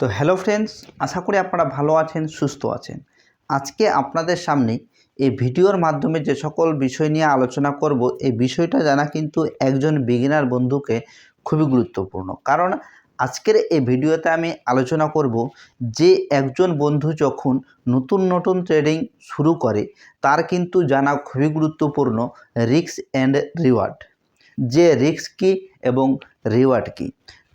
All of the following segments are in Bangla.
তো হ্যালো ফ্রেন্ডস, আশা করি আপনারা ভালো আছেন, সুস্থ আছেন। আজকে আপনাদের সামনে এই ভিডিওর মাধ্যমে যে সকল বিষয় নিয়ে আলোচনা করব, এই বিষয়টা জানা কিন্তু একজন বিগিনার বন্ধুকে খুবই গুরুত্বপূর্ণ। কারণ আজকের এই ভিডিওতে আমি আলোচনা করব যে একজন বন্ধু যখন নতুন নতুন ট্রেডিং শুরু করে তার কিন্তু জানা খুবই গুরুত্বপূর্ণ রিস্ক অ্যান্ড রিওয়ার্ড। যে রিস্ক কী এবং রিওয়ার্ড কী।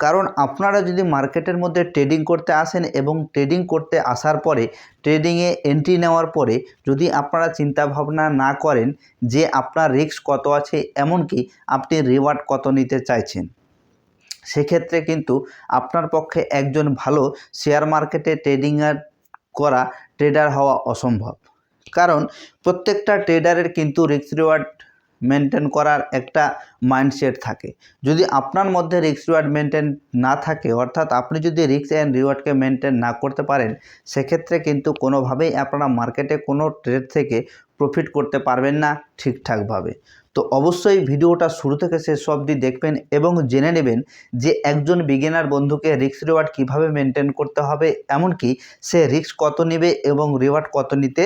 কারণ আপনারা যদি মার্কেটের মধ্যে ট্রেডিং করতে আসেন এবং ট্রেডিং করতে আসার পরে ট্রেডিংয়ে এন্ট্রি নেওয়ার পরে যদি আপনারা চিন্তা ভাবনা না করেন যে আপনার রিস্ক কত আছে, এমনকি আপনি রিওয়ার্ড কত নিতে চাইছেন, সেক্ষেত্রে কিন্তু আপনার পক্ষে একজন ভালো শেয়ার মার্কেটে করা ট্রেডার হওয়া অসম্ভব। কারণ প্রত্যেকটা ট্রেডারের কিন্তু রিস্ক রিওয়ার্ড মেনটেন করার একটা মাইন্ডসেট থাকে। যদি আপনার মধ্যে রিস্ক রিওয়ার্ড মেনটেন না থাকে, অর্থাৎ আপনি যদি রিস্ক অ্যান্ড রিওয়ার্ডকে মেনটেন না করতে পারেন, সেক্ষেত্রে কিন্তু কোনোভাবেই আপনারা মার্কেটে কোনো ট্রেড থেকে প্রফিট করতে পারবেন না ঠিকঠাকভাবে। তো অবশ্যই ভিডিওটা শুরু থেকে শেষ অবধি দেখবেন এবং জেনে নেবেন যে একজন বিগিনার বন্ধুকে রিস্ক রিওয়ার্ড কীভাবে মেনটেন করতে হবে, এমনকি সে রিস্ক কত নেবে এবং রিওয়ার্ড কত নিতে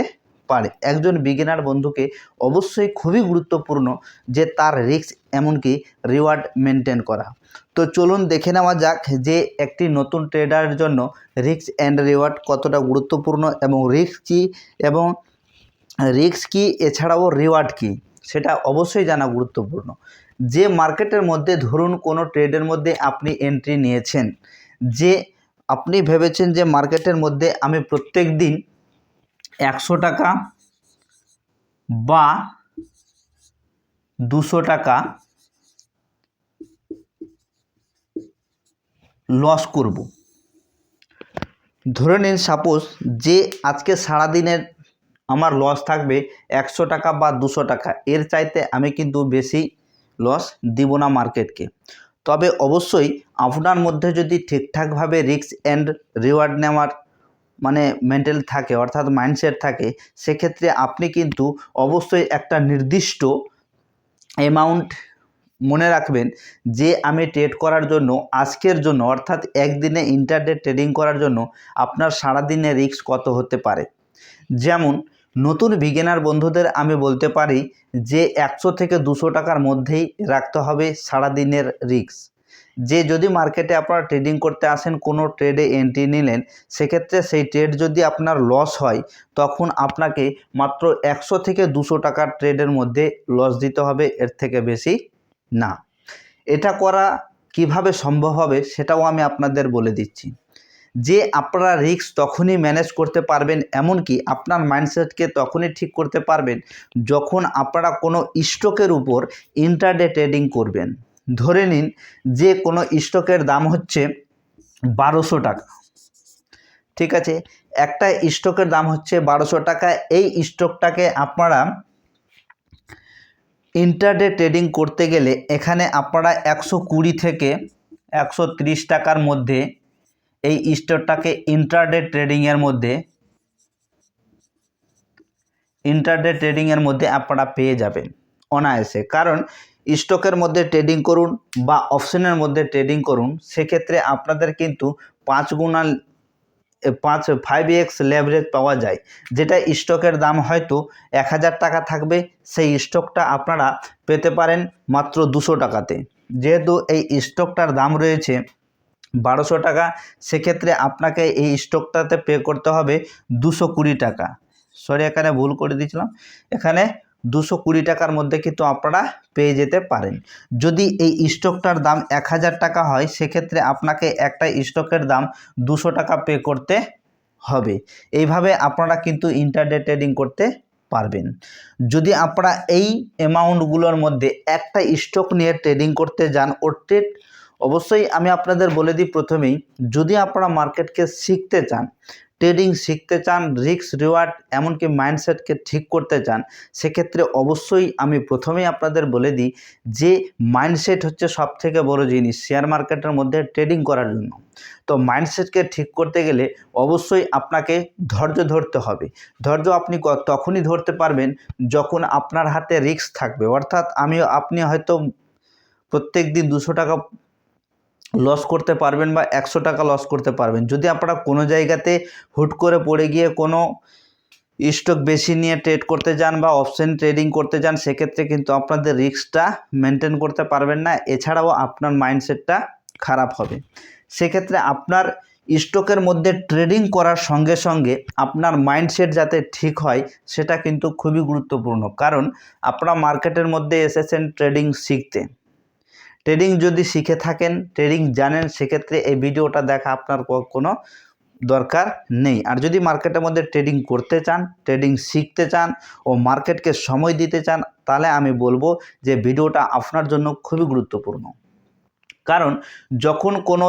পারে। একজন বিগিনার বন্ধুকে অবশ্যই খুবই গুরুত্বপূর্ণ যে তার রিস্ক এমনকি রিওয়ার্ড মেনটেন করা। তো চলুন দেখে নেওয়া যাক যে একটি নতুন ট্রেডারের জন্য রিস্ক অ্যান্ড রিওয়ার্ড কতটা গুরুত্বপূর্ণ এবং রিস্ক কী এছাড়াও রিওয়ার্ড কী, সেটা অবশ্যই জানা গুরুত্বপূর্ণ। যে মার্কেটের মধ্যে ধরুন কোনো ট্রেডের মধ্যে আপনি এন্ট্রি নিয়েছেন, যে আপনি ভেবেছেন যে মার্কেটের মধ্যে আমি প্রত্যেক দিন 100 টাকা বা 200 টাকা লস করব। ধরে নিন সাপোজ যে আজকে সারাদিনের আমার লস থাকবে 100 টাকা বা 200 টাকা, এর চাইতে আমি কিন্তু বেশি লস দিব না মার্কেটকে। তবে অবশ্যই আপনার মধ্যে যদি ঠিকঠাকভাবে রিস্ক অ্যান্ড রিওয়ার্ড নেওয়ার মেন্টাল থাকে, অর্থাৎ মাইন্ডসেট থাকে, সেক্ষেত্রে আপনি কিন্তু অবশ্যই একটা নির্দিষ্ট অ্যামাউন্ট মনে রাখবেন যে আমি ট্রেড করার জন্য আজকের জন্য, অর্থাৎ একদিনে ইন্টারডে ট্রেডিং করার জন্য আপনার সারাদিনে রিস্ক কত হতে পারে। যেমন নতুন বিগিনার বন্ধুদের আমি বলতে পারি যে 100 থেকে 200 টাকার মধ্যেই রাখতে হবে সারাদিনের রিস্ক। যে যদি মার্কেটে আপনারা ট্রেডিং করতে আসেন, কোনো ট্রেডে এন্ট্রি নিলেন, সেক্ষেত্রে সেই ট্রেড যদি আপনার লস হয়, তখন আপনাকে মাত্র 100 থেকে 200 টাকার ট্রেডের মধ্যে লস দিতে হবে, এর থেকে বেশি না। এটা করা কিভাবে সম্ভব হবে সেটাও আমি আপনাদের বলে দিচ্ছি। যে আপনারা রিস্ক তখনই ম্যানেজ করতে পারবেন, এমনকি আপনার মাইন্ডসেটকে তখনই ঠিক করতে পারবেন যখন আপনারা কোনো স্টকের উপর ইন্টারডে ট্রেডিং করবেন। ধরে নিন যে কোনো স্টকের দাম হচ্ছে 1200 টাকা, ঠিক আছে, একটা স্টকের দাম হচ্ছে 1200 টাকা। এই স্টকটাকে আপনারা ইন্টারডে ট্রেডিং করতে গেলে এখানে আপনারা 120 থেকে 130 টাকার মধ্যে এই স্টকটাকে ইন্টারডে ট্রেডিংয়ের মধ্যে আপনারা পেয়ে যাবেন অনায়াসে। কারণ স্টকের মধ্যে ট্রেডিং করুন বা অপশনের মধ্যে ট্রেডিং করুন, সেক্ষেত্রে আপনাদের কিন্তু 5x লেভারেজ পাওয়া যায়। যেটা স্টকের দাম হয়তো 1000 টাকা থাকবে, সেই স্টকটা আপনারা পেতে পারেন মাত্র 200 টাকাতে। যেহেতু এই স্টকটার দাম রয়েছে 1200 টাকা, সেক্ষেত্রে আপনাকে এই স্টকটাতে পে করতে হবে 220 টাকা। সরি, এখানে ভুল করে দিয়েছিলাম, এখানে 220 টাকার মধ্যে কিন্তু আপনারা পেয়ে যেতে পারেন। যদি এই স্টকটার দাম 1000 টাকা হয়, সেক্ষেত্রে আপনাকে একটা স্টকের দাম 200 টাকা পে করতে হবে। এইভাবে আপনারা কিন্তু ইন্টারডে ট্রেডিং করতে পারবেন। যদি আপনারা এই অ্যামাউন্টগুলোর মধ্যে একটা স্টক নিয়ে ট্রেডিং করতে যান, অবশ্যই আমি আপনাদের বলে দিই প্রথমেই, যদি আপনারা মার্কেটকে শিখতে চান, ট্রেডিং শিখতে চান, রিস্ক রিওয়ার্ড এমনকি মাইন্ডসেটকে ঠিক করতে চান, সেক্ষেত্রে অবশ্যই আমি প্রথমেই আপনাদের বলে দিই যে মাইন্ডসেট হচ্ছে সবথেকে বড় জিনিস শেয়ার মার্কেটের মধ্যে ট্রেডিং করার জন্য। তো মাইন্ডসেটকে ঠিক করতে গেলে অবশ্যই আপনাকে ধৈর্য ধরতে হবে। ধৈর্য আপনি তখনই ধরতে পারবেন যখন আপনার হাতে রিস্ক থাকবে। অর্থাৎ আপনি হয়তো প্রত্যেক দিন 200 টাকা লস করতে পারবেন বা 100 টাকা লস করতে পারবেন। যদি আপনারা কোনো জায়গাতে হুট করে পড়ে গিয়ে কোনো স্টক বেশি নিয়ে ট্রেড করতে যান বা অপশন ট্রেডিং করতে যান, সেক্ষেত্রে কিন্তু আপনাদের রিস্কটা মেনটেন করতে পারবেন না, এছাড়াও আপনার মাইন্ডসেটটা খারাপ হবে। সেক্ষেত্রে আপনার স্টকের মধ্যে ট্রেডিং করার সঙ্গে সঙ্গে আপনার মাইন্ডসেট যাতে ঠিক হয় সেটা কিন্তু খুবই গুরুত্বপূর্ণ। কারণ আপনারা মার্কেটের মধ্যে এসেছেন ট্রেডিং শিখতে, ট্রেডিং যদি শিখে থাকেন, ট্রেডিং জানেন, সেক্ষেত্রে এই ভিডিওটা দেখা আপনার কোনো দরকার নেই। আর যদি মার্কেটের মধ্যে ট্রেডিং করতে চান, ট্রেডিং শিখতে চান ও মার্কেটকে সময় দিতে চান, তাহলে আমি বলবো যে ভিডিওটা আপনার জন্য খুবই গুরুত্বপূর্ণ। কারণ যখন কোনো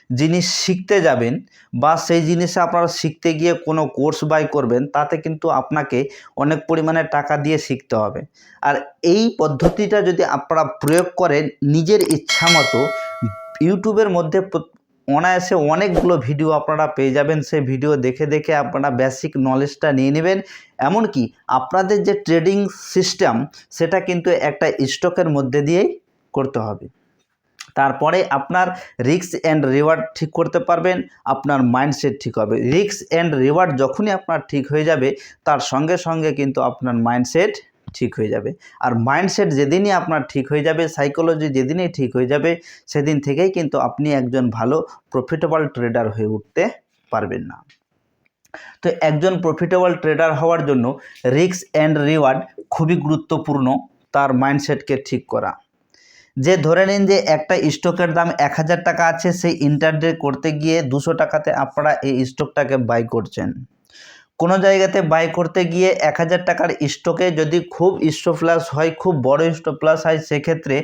জিনিস শিখতে যাবেন বা সেই জিনিসে আপনারা শিখতে গিয়ে কোনো কোর্স বাই করবেন, তাতে কিন্তু আপনাকে অনেক পরিমাণে টাকা দিয়ে শিখতে হবে। আর এই পদ্ধতিটা যদি আপনারা প্রয়োগ করেন নিজের ইচ্ছা মতো, ইউটিউবের মধ্যে অনায়াসে অনেকগুলো ভিডিও আপনারা পেয়ে যাবেন। সেই ভিডিও দেখে দেখে আপনারা বেসিক নলেজটা নিয়ে নেবেন। এমনকি আপনাদের যে ট্রেডিং সিস্টেম সেটা কিন্তু একটা স্টকের মধ্যে দিয়েই করতে হবে। তারপরে আপনার রিস্ক অ্যান্ড রিওয়ার্ড ঠিক করতে পারবেন, আপনার মাইন্ডসেট ঠিক হবে। রিস্ক অ্যান্ড রিওয়ার্ড যখনই আপনার ঠিক হয়ে যাবে, তার সঙ্গে সঙ্গে কিন্তু আপনার মাইন্ডসেট ঠিক হয়ে যাবে। আর মাইন্ডসেট যেদিনই আপনার ঠিক হয়ে যাবে, সাইকোলজি যেদিনই ঠিক হয়ে যাবে, সেদিন থেকেই কিন্তু আপনি একজন ভালো প্রফিটেবল ট্রেডার হয়ে উঠতে পারবেন না। তো একজন প্রফিটেবল ট্রেডার হওয়ার জন্য রিস্ক অ্যান্ড রিওয়ার্ড খুবই গুরুত্বপূর্ণ, তার মাইন্ডসেটকে ঠিক করা। যে ধরে নিন যে একটা স্টকের দাম 1000 টাকা আছে, সেই ইন্টারডে করতে গিয়ে 200 টাকাতে আপনারা এই স্টকটাকে বাই করছেন। কোনো জায়গাতে বাই করতে গিয়ে 1000 টাকার স্টকে যদি খুব স্টপ লস হয়, খুব বড় স্টপ লস হয়, সেক্ষেত্রে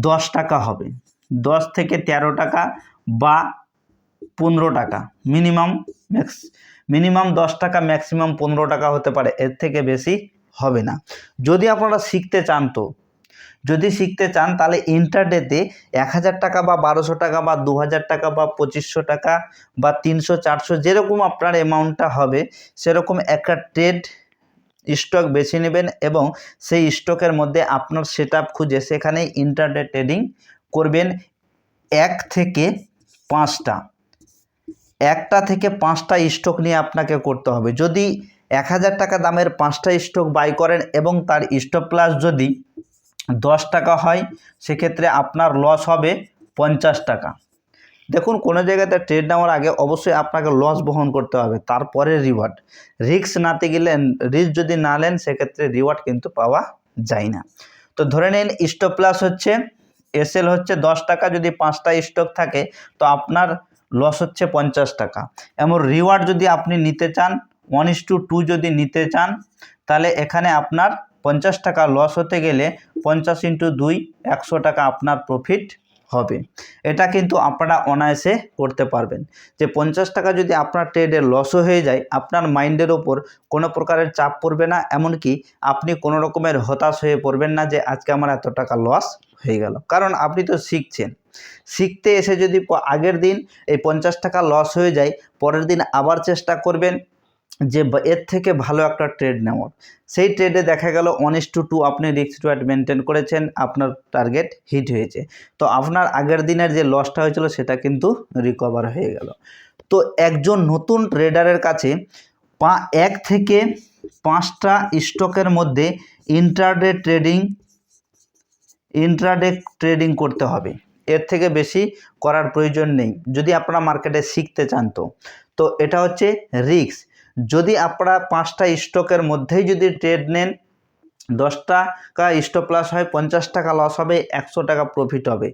10 টাকা হবে, 10 থেকে 13 টাকা বা 15 টাকা, মিনিমাম 10 টাকা, ম্যাক্সিমাম 15 টাকা হতে পারে, এর থেকে বেশি হবে না। যদি আপনারা শিখতে চান, যদি শিখতে চান তাহলে ইন্টারডেতে 1000 টাকা বা 1200 টাকা বা 2000 টাকা বা 2500 টাকা বা 300 400 যেরকম আপনার অ্যামাউন্টটা হবে, সেরকম একটা ট্রেড স্টক বেছে নেবেন এবং সেই স্টকের মধ্যে আপনার সেটআপ খুঁজে সেখানে ইন্টারডে ট্রেডিং করবেন। 1 থেকে 5টা, 1টা থেকে 5টা স্টক নিয়ে আপনাকে করতে হবে। যদি 1000 টাকা দামের 5টা স্টক বাই করেন এবং তার স্টপ লস যদি 10 টাকা হয়, সেক্ষেত্রে আপনার লস হবে 50 টাকা। দেখুন, কোনো জায়গাতে ট্রেড নেওয়ার আগে অবশ্যই আপনাকে লস বহন করতে হবে, তারপরে রিওয়ার্ড। রিস্ক নাতে গেলে, রিস্ক যদি না নেন, সেক্ষেত্রে রিওয়ার্ড কিন্তু পাওয়া যায় না। তো ধরে নিন স্টপ লস হচ্ছে, এসএল হচ্ছে 10 টাকা, যদি 5টা স্টক থাকে তো আপনার লস হচ্ছে 50 টাকা। এমন রিওয়ার্ড যদি আপনি নিতে চান 1:2 যদি নিতে চান, তাহলে এখানে আপনার 50 টাকা লস হতে গেলে 50 × 2 100 টাকা আপনার প্রফিট হবে। এটা কিন্তু আপনারা অনায়াসে করতে পারবেন। যে 50 টাকা যদি আপনার ট্রেডে লসও হয়ে যায়, আপনার মাইন্ডের ওপর কোনো প্রকারের চাপ পড়বে না, এমনকি আপনি কোনো রকমের হতাশ হয়ে পড়বেন না যে আজকে আমার এত টাকা লস হয়ে গেল। কারণ আপনি তো শিখছেন, শিখতে এসে যদি আগের দিন এই 50 টাকা লস হয়ে যায়, পরের দিন আবার চেষ্টা করবেন যে এর থেকে ভালো একটা ট্রেড নেওয়ার। সেই ট্রেডে দেখা গেল 1:2 আপনি রিস্ক রিওয়ার্ড মেনটেন করেছেন, আপনার টার্গেট হিট হয়েছে, তো আপনার আগের দিনের যে লসটা হয়েছিল সেটা কিন্তু রিকভার হয়ে গেল। তো একজন নতুন ট্রেডারের কাছে 1 থেকে 5টা স্টকের মধ্যে ইন্ট্রাডে ট্রেডিং করতে হবে, এর থেকে বেশি করার প্রয়োজন নেই যদি আপনারা মার্কেটে শিখতে চান। তো এটা হচ্ছে রিস্ক। যদি আপনারা 5টা স্টকের মধ্যেই যদি ট্রেড নেন, 10 টাকা স্টপ লস হয়, 50 টাকা লস হবে, 100 টাকা প্রফিট হবে।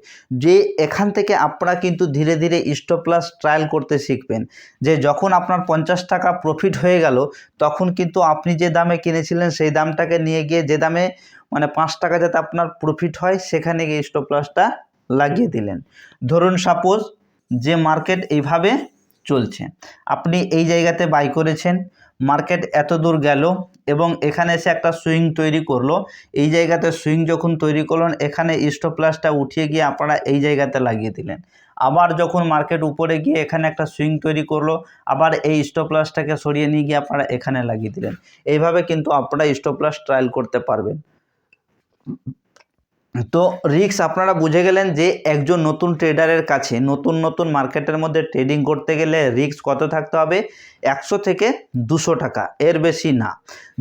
যে এখান থেকে আপনারা কিন্তু ধীরে ধীরে স্টপ লস ট্রায়াল করতে শিখবেন। যে যখন আপনার 50 টাকা প্রফিট হয়ে গেল, তখন কিন্তু আপনি যে দামে কিনেছিলেন সেই দামটাকে নিয়ে গিয়ে যে দামে 5 টাকা যাতে আপনার প্রফিট হয়, সেখানে গিয়ে স্টপ লসটা লাগিয়ে দিলেন। ধরুন সাপোজ যে মার্কেট এইভাবে চলছে, আপনি এই জায়গাতে বাই করেছেন, মার্কেট এত দূর গেল এবং এখানে এসে একটা সুইং তৈরি করলো। এই জায়গাতে সুইং যখন তৈরি করলেন, এখানে স্টপ লসটা উঠিয়ে গিয়ে আপনারা এই জায়গাতে লাগিয়ে দিলেন। আবার যখন মার্কেট উপরে গিয়ে এখানে একটা সুইং তৈরি করলো, আবার এই স্টপ লসটাকে সরিয়ে নিয়ে গিয়ে আপনারা এখানে লাগিয়ে দিলেন। এইভাবে কিন্তু আপনারা স্টপ লস ট্রায়াল করতে পারবেন। তো রিস্ক আপনারা বুঝে গেলেন যে একজন নতুন ট্রেডারের কাছে নতুন মার্কেটের মধ্যে ট্রেডিং করতে গেলে রিস্ক কত থাকতে হবে, 100 থেকে 200 টাকা, এর বেশি না।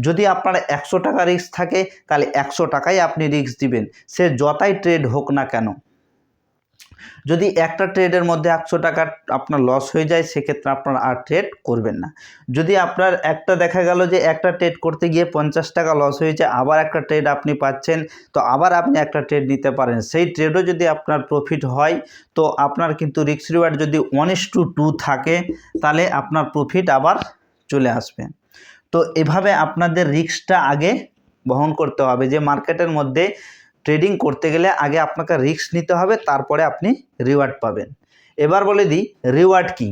যদি আপনার 100 টাকা রিস্ক থাকে তাহলে 100 টাকাই আপনি রিস্ক দিবেন, সে যতাই ট্রেড হোক না কেন। যদি একটা ট্রেডের মধ্যে 100 টাকা আপনার লস হয়ে যায় সেক্ষেত্রে আপনারা আর ট্রেড করবেন না। যদি আপনার একটা দেখা গেল যে একটা ট্রেড করতে গিয়ে 50 টাকা লস হয়েছে, আবার একটা ট্রেড আপনি পাচ্ছেন, তো আবার আপনি একটা ট্রেড নিতে পারেন। সেই ট্রেডও যদি আপনার প্রফিট হয় তো আপনার কিন্তু রিস্ক রিওয়ার্ড যদি 1:2 থাকে তাহলে আপনার প্রফিট আবার চলে আসবে। তো এভাবে আপনাদের রিস্কটা আগে বহন করতে হবে, যে মার্কেটের মধ্যে ট্রেডিং করতে গেলে আগে আপনাকে রিস্ক নিতে হবে, তারপরে আপনি রিওয়ার্ড পাবেন। এবার বলে দিই রিওয়ার্ড কি।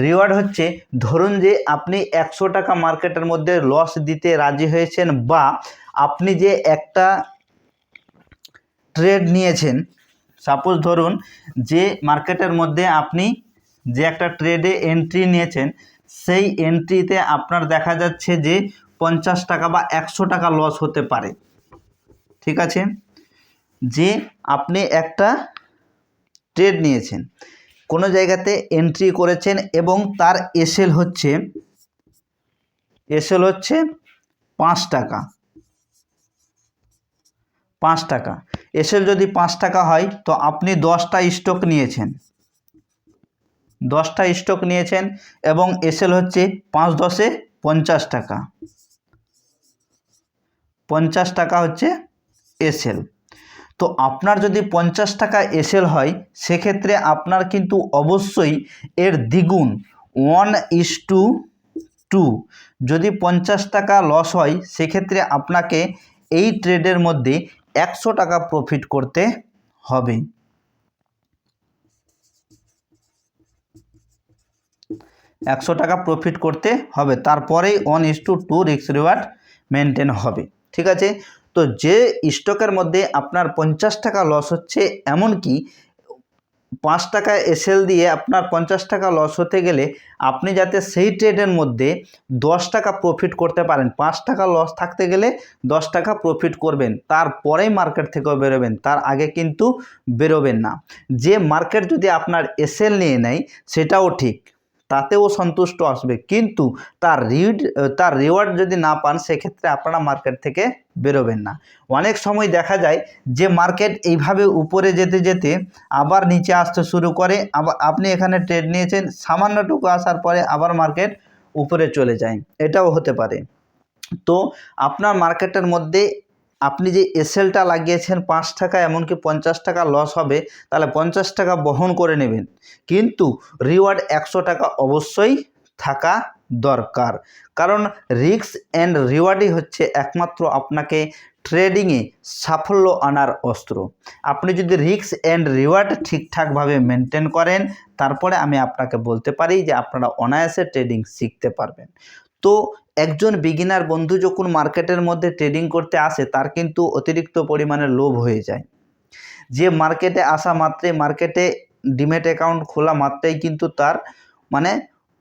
রিওয়ার্ড হচ্ছে, ধরুন যে আপনি 100 টাকা মার্কেটের মধ্যে লস দিতে রাজি হয়েছেন, বা আপনি যে একটা ট্রেড নিয়েছেন, সাপোজ ধরুন যে মার্কেটের মধ্যে আপনি যে একটা ট্রেডে এন্ট্রি নিয়েছেন, সেই এন্ট্রিতে আপনার দেখা যাচ্ছে যে 50 টাকা বা 100 টাকা লস হতে পারে। ঠিক আছে, যে আপনি একটা ট্রেড নিয়েছেন, কোনো জায়গাতে এন্ট্রি করেছেন এবং তার এসএল হচ্ছে 5 টাকা। 5 টাকা এসএল যদি 5 টাকা হয় তো আপনি 10টা স্টক নিয়েছেন, 10টা স্টক নিয়েছেন এবং এসএল হচ্ছে 5 10 50 টাকা। 50 টাকা হচ্ছে এসএল। তো আপনার যদি 50 টাকা এসএল হয় সেক্ষেত্রে আপনার কিন্তু অবশ্যই এর দ্বিগুণ 1:2। যদি 50 টাকা লস হয় সেক্ষেত্রে আপনাকে এই ট্রেডের মধ্যে 100 টাকা প্রফিট করতে হবে। 100 টাকা প্রফিট করতে হবে, তারপরেই 1:2 রিস্ক রিওয়ার্ড মেনটেন হবে। ঠিক আছে, তো যে স্টকের মধ্যে আপনার 50 টাকা লস হচ্ছে, এমনকি 5 টাকা এসএল দিয়ে আপনার 50 টাকা লস হতে গেলে আপনি যাতে সেই ট্রেডের মধ্যে 10 টাকা প্রফিট করতে পারেন, 5 টাকা লস থাকতে গেলে 10 টাকা প্রফিট করবেন, তারপরেই মার্কেট থেকেও বেরোবেন, তার আগে কিন্তু বেরোবেন না। যে মার্কেট যদি আপনার এসএল নিয়ে নেয় সেটাও ঠিক, তাতেও সন্তুষ্ট আসবে, কিন্তু তার রিওয়ার্ড যদি না পান সেক্ষেত্রে আপনারা মার্কেট থেকে বেরোবেন না। অনেক সময় দেখা যায় যে মার্কেট এইভাবে উপরে যেতে যেতে আবার নিচে আসতে শুরু করে, আবার আপনি এখানে ট্রেড নিয়েছেন, সামান্যটুকু আসার পরে আবার মার্কেট উপরে চলে যায়, এটাও হতে পারে। তো আপনার মার্কেটের মধ্যে আপনি যে এসএলটা লাগিয়েছেন 5 টাকা, এমনকি 50 টাকা লস হবে, তাহলে 50 টাকা বহন করে নেবেন, কিন্তু রিওয়ার্ড 100 টাকা অবশ্যই থাকা দরকার। কারণ রিস্ক অ্যান্ড রিওয়ার্ডই হচ্ছে একমাত্র আপনাকে ট্রেডিংয়ে সাফল্য আনার অস্ত্র। আপনি যদি রিস্ক অ্যান্ড রিওয়ার্ড ঠিকঠাকভাবে মেনটেন করেন, তারপরে আমি আপনাকে বলতে পারি যে আপনারা অনায়াসে ট্রেডিং শিখতে পারবেন। তো একজন বিগিনার বন্ধু যখন মার্কেটের মধ্যে ট্রেডিং করতে আসে তার কিন্তু অতিরিক্ত পরিমাণে লোভ হয়ে যায়, যে মার্কেটে আসা মাত্রই, মার্কেটে ডিম্যাট অ্যাকাউন্ট খোলা মাত্রই কিন্তু তার মানে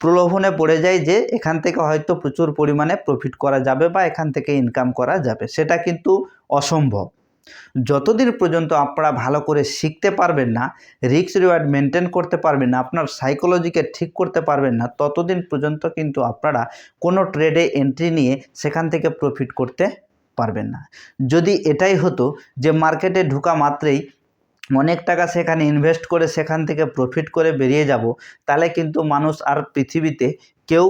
প্রলোভনে পড়ে যায় যে এখান থেকে হয়তো প্রচুর পরিমাণে প্রফিট করা যাবে বা এখান থেকে ইনকাম করা যাবে, সেটা কিন্তু অসম্ভব। যতদিন পর্যন্ত আপনারা ভালো করে শিখতে পারবেন না, রিস্ক রিওয়ার্ড মেনটেন করতে পারবেন না, আপনার সাইকোলজিকে ঠিক করতে পারবেন না, ততদিন পর্যন্ত কিন্তু আপনারা কোনো ট্রেডে এন্ট্রি নিয়ে সেখান থেকে প্রফিট করতে পারবেন না। যদি এটাই হতো যে মার্কেটে ঢোকা মাত্রই অনেক টাকা সেখানে ইনভেস্ট করে সেখান থেকে প্রফিট করে বেরিয়ে যাব, তাহলে কিন্তু মানুষ আর পৃথিবীতে কেউ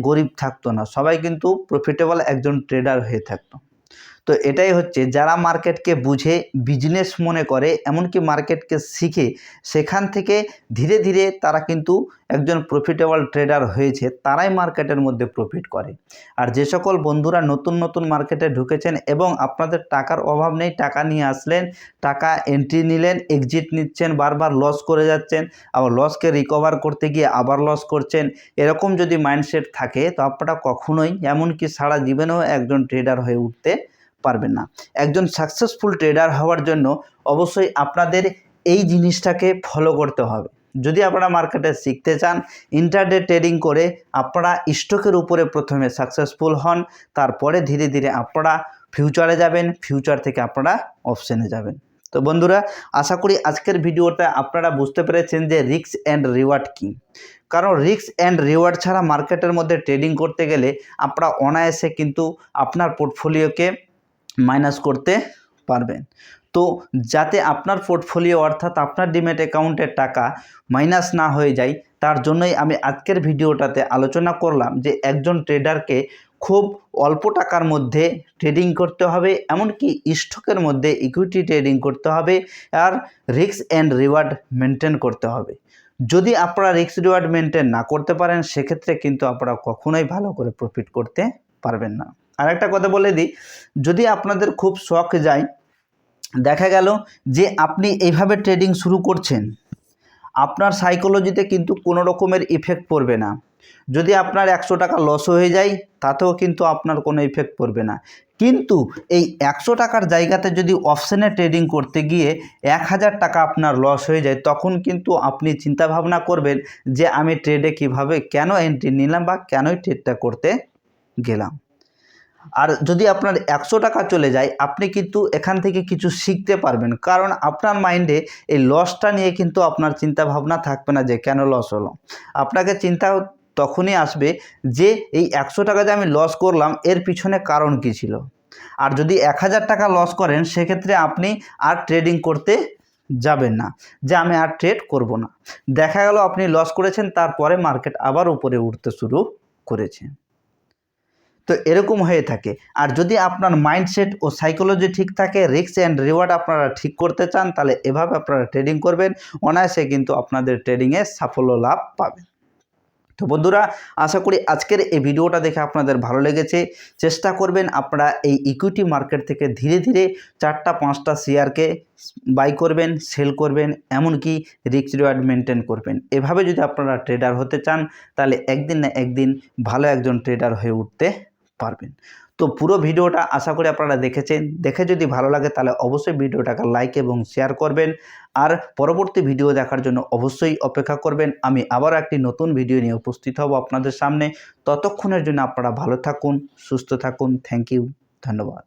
গরিব থাকতো না, সবাই কিন্তু প্রফিটেবল একজন ট্রেডার হয়ে থাকতো। তো এটাই হচ্ছে, যারা মার্কেটকে বুঝে বিজনেস মনে করে, এমনকি মার্কেটকে শিখে সেখান থেকে ধীরে ধীরে তারা কিন্তু একজন প্রফিটেবল ট্রেডার হয়েছে, তারাই মার্কেটের মধ্যে প্রফিট করে। আর যে সকল বন্ধুরা নতুন মার্কেটে ঢুকেছেন এবং আপনাদের টাকার অভাব নেই, টাকা নিয়ে আসলেন, টাকা এন্ট্রি নিলেন, এক্সিট নিচ্ছেন, বারবার লস করে যাচ্ছেন, আবার লসকে রিকভার করতে গিয়ে আবার লস করছেন, এরকম যদি মাইন্ডসেট থাকে তো আপনারা কখনোই, এমনকি সারা জীবনেও একজন ট্রেডার হয়ে উঠতে পারবেন না। একজন সাকসেসফুল ট্রেডার হওয়ার জন্য অবশ্যই আপনাদের এই জিনিসটাকে ফলো করতে হবে। যদি আপনারা মার্কেটে শিখতে চান, ইন্টারডে ট্রেডিং করে আপনারা স্টকের উপরে প্রথমে সাকসেসফুল হন, তারপরে ধীরে ধীরে আপনারা ফিউচারে যাবেন, ফিউচার থেকে আপনারা অপশনে যাবেন। তো বন্ধুরা, আশা করি আজকের ভিডিওতে আপনারা বুঝতে পেরেছেন যে রিস্ক অ্যান্ড রিওয়ার্ড কী। কারণ রিস্ক অ্যান্ড রিওয়ার্ড ছাড়া মার্কেটের মধ্যে ট্রেডিং করতে গেলে আপনারা অনায়াসে কিন্তু আপনার পোর্টফোলিওকে মাইনাস করতে পারবেন। তো যাতে আপনার পোর্টফোলিও অর্থাৎ আপনার ডিম্যাট অ্যাকাউন্টের টাকা মাইনাস না হয়ে যায়, তার জন্যই আমি আজকের ভিডিওটাতে আলোচনা করলাম যে একজন ট্রেডারকে খুব অল্প টাকার মধ্যে ট্রেডিং করতে হবে, এমনকি স্টকের মধ্যে ইকুইটি ট্রেডিং করতে হবে, আর রিস্ক অ্যান্ড রিওয়ার্ড মেনটেন করতে হবে। যদি আপনারা রিস্ক রিওয়ার্ড মেনটেন না করতে পারেন, সেক্ষেত্রে কিন্তু আপনারা কখনোই ভালো করে প্রফিট করতে পারবেন না। আর একটা কথা বলে দিই, যদি আপনাদের খুব শখ যায়, দেখা গেল যে আপনি এইভাবে ট্রেডিং শুরু করছেন, আপনার সাইকোলজিতে কিন্তু কোনো রকমের ইফেক্ট পড়বে না। যদি আপনার 100 টাকা লস হয়ে যায়, তাতেও কিন্তু আপনার কোনো ইফেক্ট পড়বে না। কিন্তু এই 100 টাকার জায়গাতে যদি অপশানে ট্রেডিং করতে গিয়ে 1000 টাকা আপনার লস হয়ে যায়, তখন কিন্তু আপনি চিন্তা ভাবনা করবেন যে আমি ট্রেডে কিভাবে কেন এন্ট্রি নিলাম বা কেনই ট্রেডটা করতে গেলাম। আর যদি আপনার 100 টাকা চলে যায়, আপনি কিন্তু এখান থেকে কিছু শিখতে পারবেন, কারণ আপনার মাইন্ডে এই লসটা নিয়ে কিন্তু আপনার চিন্তা ভাবনা থাকবে না যে কেন লস হলো। আপনাকে চিন্তা তখনই আসবে যে এই 100 টাকা যে আমি লস করলাম, এর পিছনে কারণ কী ছিল। আর যদি 1000 টাকা লস করেন, সেক্ষেত্রে আপনি আর ট্রেডিং করতে যাবেন না, যে আমি আর ট্রেড করব না। দেখা গেল আপনি লস করেছেন, তারপরে মার্কেট আবার উপরে উঠতে শুরু করেছে। তো এরকম হয়ে থাকে। আর যদি আপনার মাইন্ডসেট ও সাইকোলজি ঠিক থাকে, রিস্ক অ্যান্ড রিওয়ার্ড আপনারা ঠিক করতে চান, তাহলে এভাবে আপনারা ট্রেডিং করবেন, অনায়াসে কিন্তু আপনাদের ট্রেডিংয়ে সাফল্য লাভ পাবেন। তো বন্ধুরা, আশা করি আজকের এই ভিডিওটা দেখে আপনাদের ভালো লেগেছে। চেষ্টা করবেন আপনারা এই ইকুইটি মার্কেট থেকে ধীরে ধীরে 4-5টা শেয়ারকে বাই করবেন, সেল করবেন, এমনকি রিস্ক রিওয়ার্ড মেনটেন করবেন। এভাবে যদি আপনারা ট্রেডার হতে চান, তাহলে একদিন না একদিন ভালো একজন ট্রেডার হয়ে উঠতে পারবেন। তো পুরো ভিডিওটা আশা করি আপনারা দেখেছেন। দেখে যদি ভালো লাগে, তাহলে অবশ্যই ভিডিওটাকে লাইক এবং শেয়ার করবেন। আর পরবর্তী ভিডিও দেখার জন্য অবশ্যই অপেক্ষা করবেন। আমি আবারও একটি নতুন ভিডিও নিয়ে উপস্থিত হব আপনাদের সামনে। ততক্ষণের জন্য আপনারা ভালো থাকুন, সুস্থ থাকুন। থ্যাংক ইউ, ধন্যবাদ।